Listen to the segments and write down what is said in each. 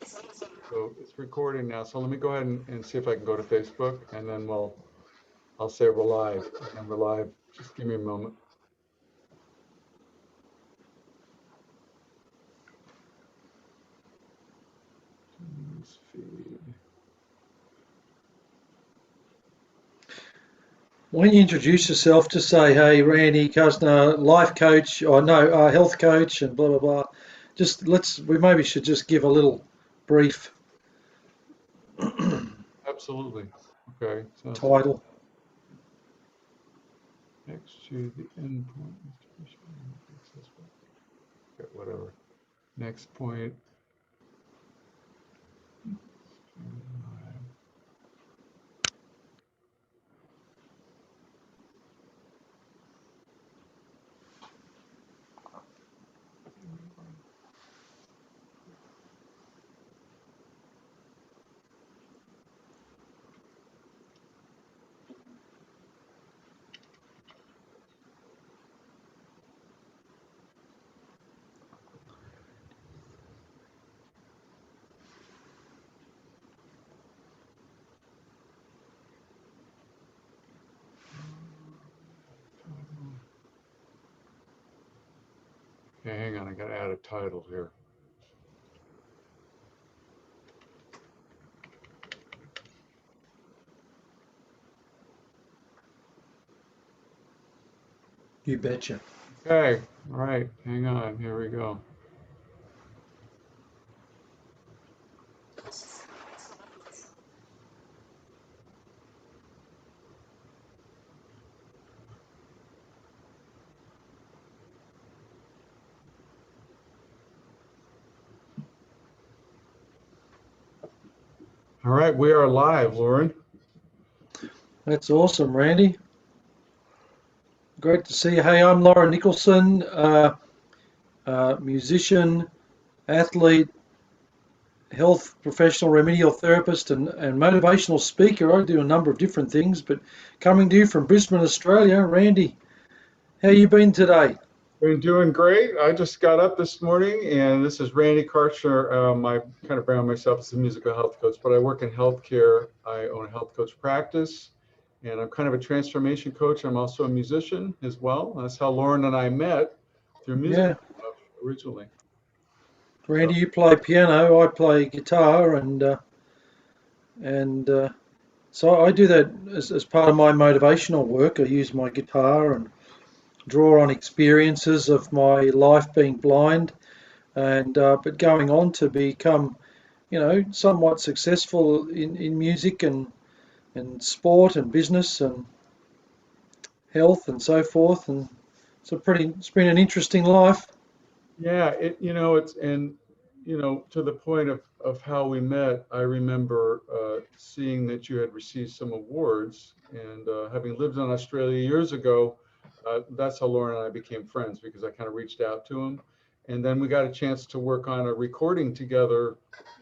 So it's recording now. So let me go ahead and see if I can go to Facebook, and then I'll say we're live, and we're live. Just give me a moment. News feed. When you introduce yourself, just say, "Hey, Randy Kusner, life coach, or no, health coach," and blah blah blah. Just we maybe should just give a little brief Absolutely. Okay. So title. next to the endpoint. Okay, whatever. Next point. Okay, hang on. I got to add a title here. You betcha. Okay. All right. Hang on. Here we go. All right. We are live, Lorin. That's awesome, Randy. Great to see you. Hey, I'm Lorin Nicholson, musician, athlete, health professional, remedial therapist, and motivational speaker. I do a number of different things, but coming to you from Brisbane, Australia. Randy, how you been today? Been doing great. I just got up this morning, and this is Randy Karchner. I kind of brand myself as a musical health coach, but I work in healthcare. I own a health coach practice, and I'm kind of a transformation coach. I'm also a musician as well. That's how Lorin and I met through music Yeah, originally. Randy, you play piano, I play guitar, and so I do that as part of my motivational work. I use my guitar and draw on experiences of my life being blind, and but going on to become, somewhat successful in music and sport and business and health and so forth. And it's been an interesting life. Yeah, to the point of how we met, I remember seeing that you had received some awards, and having lived in Australia years ago, that's how Lorin and I became friends, because I kind of reached out to him, and then we got a chance to work on a recording together,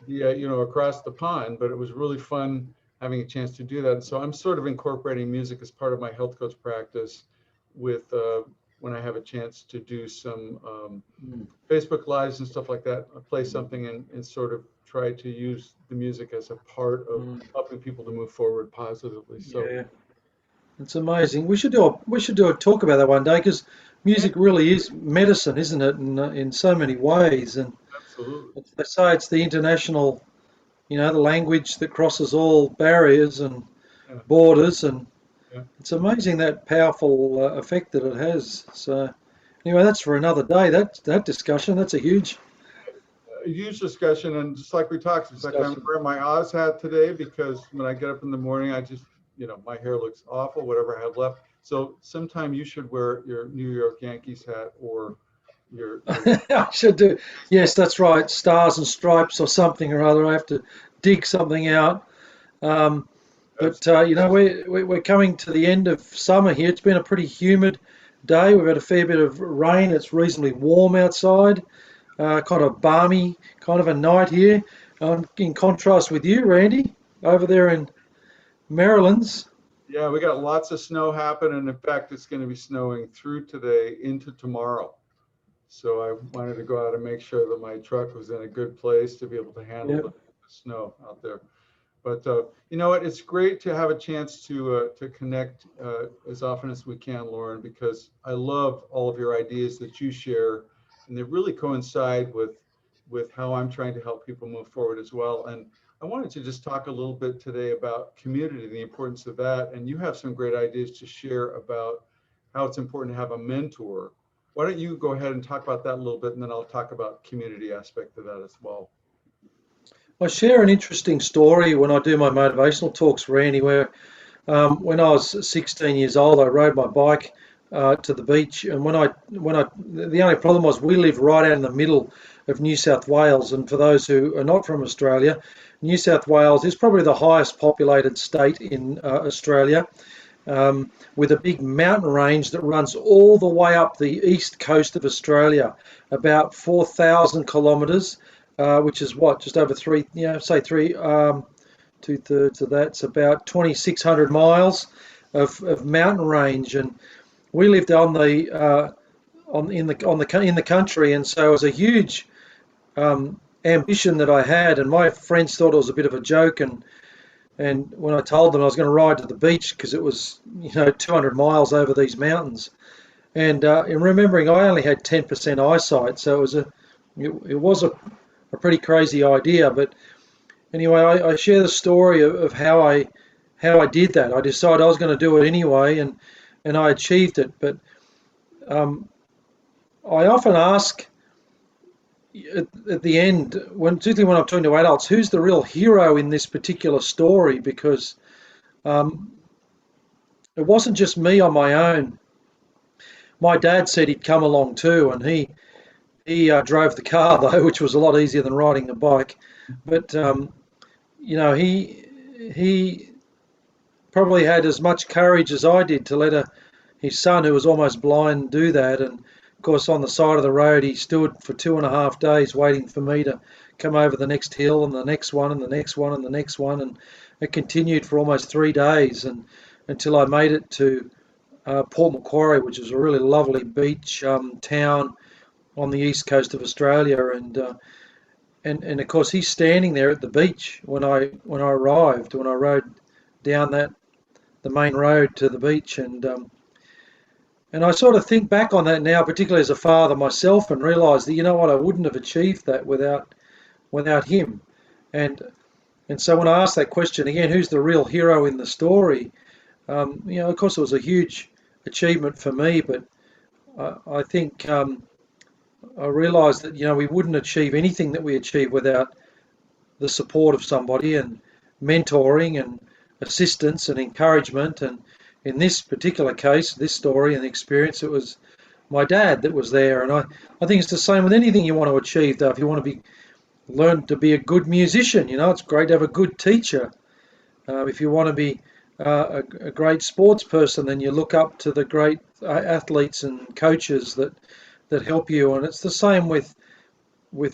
across the pond. But it was really fun having a chance to do that. And so I'm sort of incorporating music as part of my health coach practice with when I have a chance to do some Facebook Lives and stuff like that. I play something and sort of try to use the music as a part of helping people to move forward positively. So Yeah, it's amazing. We should do a talk about that one day, because yeah, music really is medicine, isn't it? In so many ways, and absolutely. they say it's the international, the language that crosses all barriers and Yeah, borders, and yeah. it's amazing that powerful effect that it has. So anyway, that's for another day. That discussion. That's a huge A huge discussion, and just like we talked, in fact, I'm discussion. wearing my Oz hat today because when I get up in the morning, I just, my hair looks awful, whatever I have left. So sometime you should wear your New York Yankees hat or your I should do. Yes, that's right. Stars and stripes or something or other. I have to dig something out. Um, but we're coming to the end of summer here. It's been a pretty humid day. We've had a fair bit of rain. It's reasonably warm outside. Kind of balmy kind of a night here. In contrast with you, Randy, over there in Maryland's. Yeah, we got lots of snow happening. In fact, it's going to be snowing through today into tomorrow. So I wanted to go out and make sure that my truck was in a good place to be able to handle Yep. the snow out there. But you know what? It's great to have a chance to connect as often as we can, Lorin, because I love all of your ideas that you share, and they really coincide with how I'm trying to help people move forward as well. And I wanted to just talk a little bit today about community, the importance of that. And you have some great ideas to share about how it's important to have a mentor. Why don't you go ahead and talk about that a little bit, and then I'll talk about community aspect of that as well. I share an interesting story when I do my motivational talks, Randy, where when I was 16 years old, I rode my bike to the beach, and the only problem was we live right out in the middle of New South Wales, and for those who are not from Australia, New South Wales is probably the highest populated state in Australia, with a big mountain range that runs all the way up the east coast of Australia, about 4,000 kilometres, which is what, just over three, say three. Two-thirds of that's about 2,600 miles of mountain range, and we lived on in the country, and so it was a huge ambition that I had, and my friends thought it was a bit of a joke, and when I told them I was going to ride to the beach because it was 200 miles over these mountains, and in remembering I only had 10% eyesight, so it was a pretty crazy idea, but anyway, I share the story of how I did that. I decided I was going to do it anyway, and I achieved it. But I often ask at the end, particularly when I'm talking to adults, who's the real hero in this particular story? Because it wasn't just me on my own. My dad said he'd come along too, and he drove the car though, which was a lot easier than riding the bike. But he probably had as much courage as I did to let his son, who was almost blind, do that. And of course, on the side of the road, he stood for 2.5 days waiting for me to come over the next hill and the next one and the next one and the next one. And it continued for almost 3 days and until I made it to Port Macquarie, which is a really lovely beach town on the east coast of Australia. And of course, he's standing there at the beach when I arrived, when I rode down the main road to the beach, and I sort of think back on that now, particularly as a father myself, and realise that I wouldn't have achieved that without him, and so when I ask that question again, who's the real hero in the story? Of course, it was a huge achievement for me, but I think I realised that we wouldn't achieve anything that we achieve without the support of somebody and mentoring and assistance and encouragement. And in this particular case, this story and the experience, it was my dad that was there. And I think it's the same with anything you want to achieve, though. If you want to learn to be a good musician, it's great to have a good teacher. If you want to be a great sports person, then you look up to the great athletes and coaches that help you. And it's the same with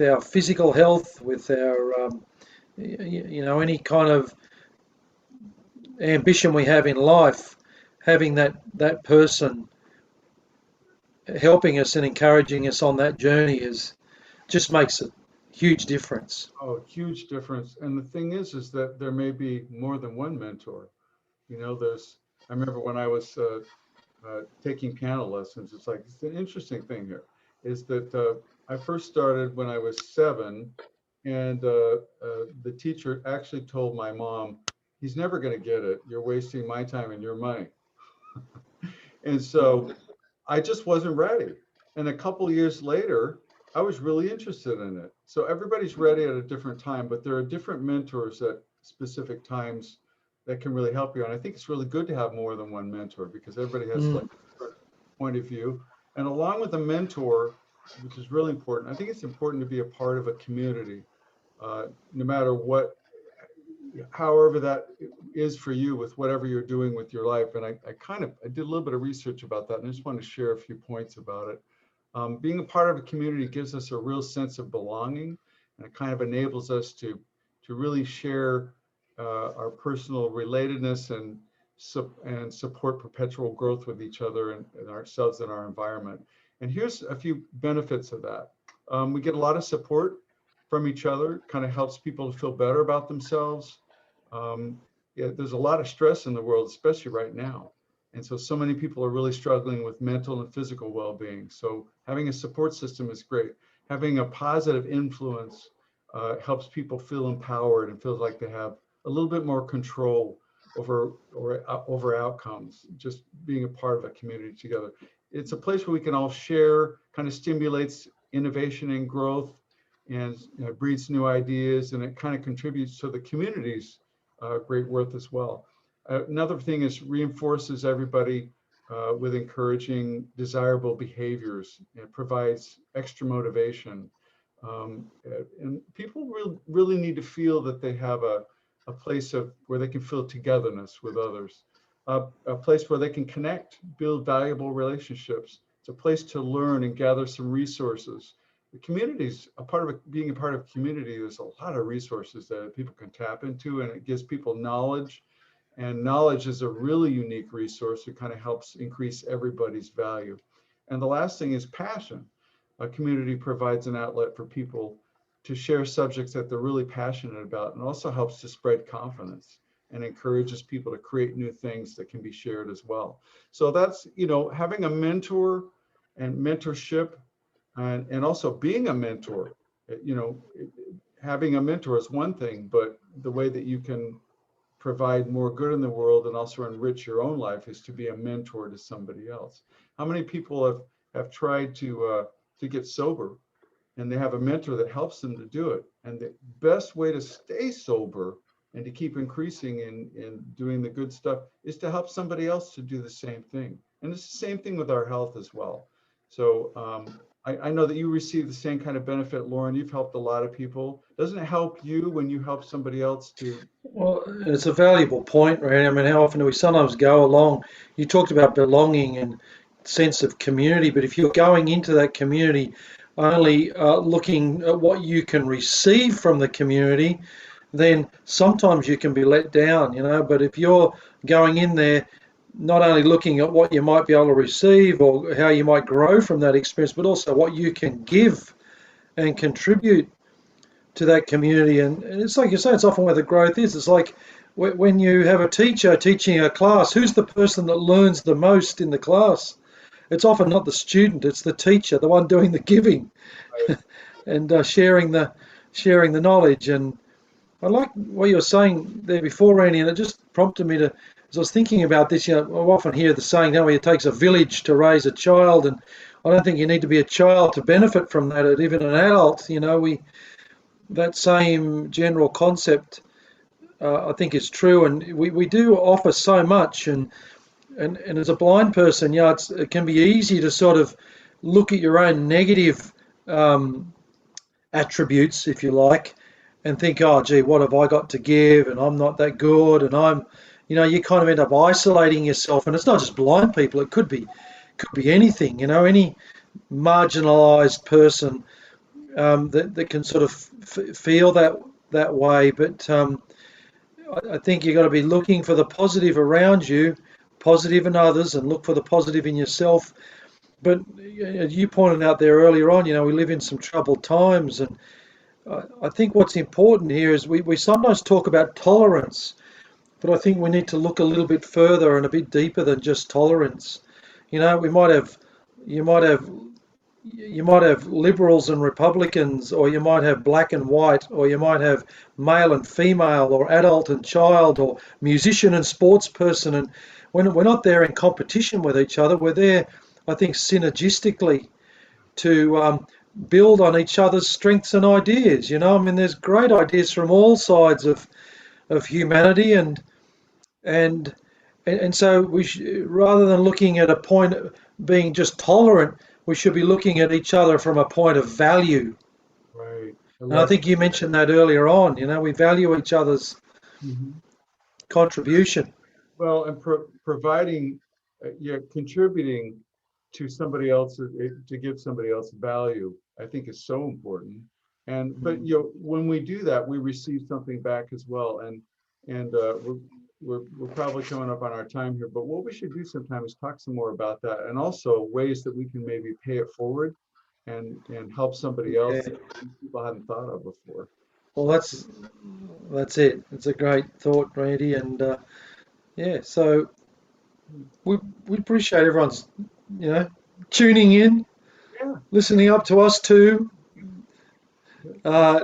our physical health, with our any kind of ambition we have in life. Having that person helping us and encouraging us on that journey just makes a huge difference. Oh, huge difference. And the thing is that there may be more than one mentor. I remember when I was taking piano lessons, it's an interesting thing here, is that I first started when I was 7, and the teacher actually told my mom, he's never going to get it. You're wasting my time and your money. And so I just wasn't ready. And a couple years later, I was really interested in it. So everybody's ready at a different time, but there are different mentors at specific times that can really help you. And I think it's really good to have more than one mentor because everybody has like a different point of view. And along with a mentor, which is really important, I think it's important to be a part of a community, no matter however that is for you with whatever you're doing with your life. And I did a little bit of research about that, and I just want to share a few points about it. Being a part of a community gives us a real sense of belonging, and it kind of enables us to really share our personal relatedness and support perpetual growth with each other and ourselves and our environment. And here's a few benefits of that. We get a lot of support from each other, kind of helps people to feel better about themselves. Yeah, there's a lot of stress in the world, especially right now. And so many people are really struggling with mental and physical well-being. So having a support system is great. Having a positive influence helps people feel empowered and feels like they have a little bit more control over outcomes, just being a part of a community together. It's a place where we can all share, kind of stimulates innovation and growth, and breeds new ideas, and it kind of contributes to the community's great worth as well. Another thing is reinforces everybody with encouraging desirable behaviors. It provides extra motivation. And people really need to feel that they have a place of where they can feel togetherness with others, a place where they can connect, build valuable relationships. It's a place to learn and gather some resources. The community's a part of being a part of community. There's a lot of resources that people can tap into, and it gives people knowledge. And knowledge is a really unique resource. It kind of helps increase everybody's value. And the last thing is passion. A community provides an outlet for people to share subjects that they're really passionate about, and also helps to spread confidence and encourages people to create new things that can be shared as well. So that's, having a mentor and mentorship, and also being a mentor. You know, having a mentor is one thing, but the way that you can provide more good in the world and also enrich your own life is to be a mentor to somebody else. How many people have tried to get sober, and they have a mentor that helps them to do it? And the best way to stay sober and to keep increasing in doing the good stuff is to help somebody else to do the same thing. And it's the same thing with our health as well. So I know that you receive the same kind of benefit, Lorin. You've helped a lot of people. Doesn't it help you when you help somebody else to? Well, it's a valuable point, Randy. I mean, how often do we sometimes go along? You talked about belonging and sense of community, but if you're going into that community only looking at what you can receive from the community, then sometimes you can be let down, But if you're going in there not only looking at what you might be able to receive or how you might grow from that experience, but also what you can give and contribute to that community. And it's like you say, it's often where the growth is. It's like when you have a teacher teaching a class, who's the person that learns the most in the class? It's often not the student, it's the teacher, the one doing the giving and sharing the knowledge. And I like what you were saying there before, Randy, and it just prompted me to, as I was thinking about this, I often hear the saying, it takes a village to raise a child, and I don't think you need to be a child to benefit from that. Even an adult, that same general concept, I think is true, and we do offer so much, and as a blind person, it can be easy to sort of look at your own negative attributes, if you like, and think, oh, gee, what have I got to give? And I'm not that good. And you kind of end up isolating yourself. And it's not just blind people. It could be anything, any marginalised person that can sort of feel that way. But I think you've got to be looking for the positive around you, positive in others, and look for the positive in yourself. But as you pointed out there earlier on, we live in some troubled times, and I think what's important here is we sometimes talk about tolerance, but I think we need to look a little bit further and a bit deeper than just tolerance. We might have, you might have liberals and Republicans, or you might have black and white, or you might have male and female, or adult and child, or musician and sports person. And we're not there in competition with each other. We're there, I think, synergistically to build on each other's strengths and ideas. I mean, there's great ideas from all sides of humanity, and so rather than looking at a point being just tolerant, we should be looking at each other from a point of value. Right. And I think you mentioned that earlier on. We value each other's Mhm. contribution. Well, and providing, contributing to somebody else, to give somebody else value, I think is so important. But when we do that, we receive something back as well. And we're probably coming up on our time here, but what we should do sometime is talk some more about that, and also ways that we can maybe pay it forward and help somebody else Yeah. that people hadn't thought of before. Well, that's it. It's a great thought, Randy, and yeah. So we appreciate everyone's, you know, tuning in, Yeah. listening up to us too. Uh,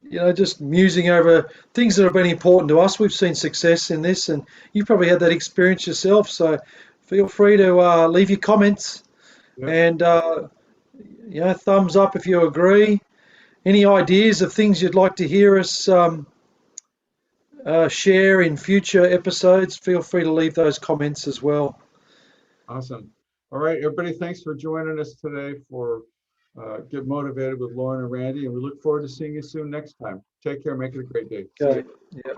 you know, just musing over things that have been important to us. We've seen success in this, and you've probably had that experience yourself. So feel free to leave your comments Yeah. and you know, thumbs up if you agree. Any ideas of things you'd like to hear us share in future episodes? Feel free to leave those comments as well. Awesome. All right, everybody, thanks for joining us today for Get Motivated with Lorin and Randy, and we look forward to seeing you soon next time. Take care. Make it a great day. See Okay. you. Yeah.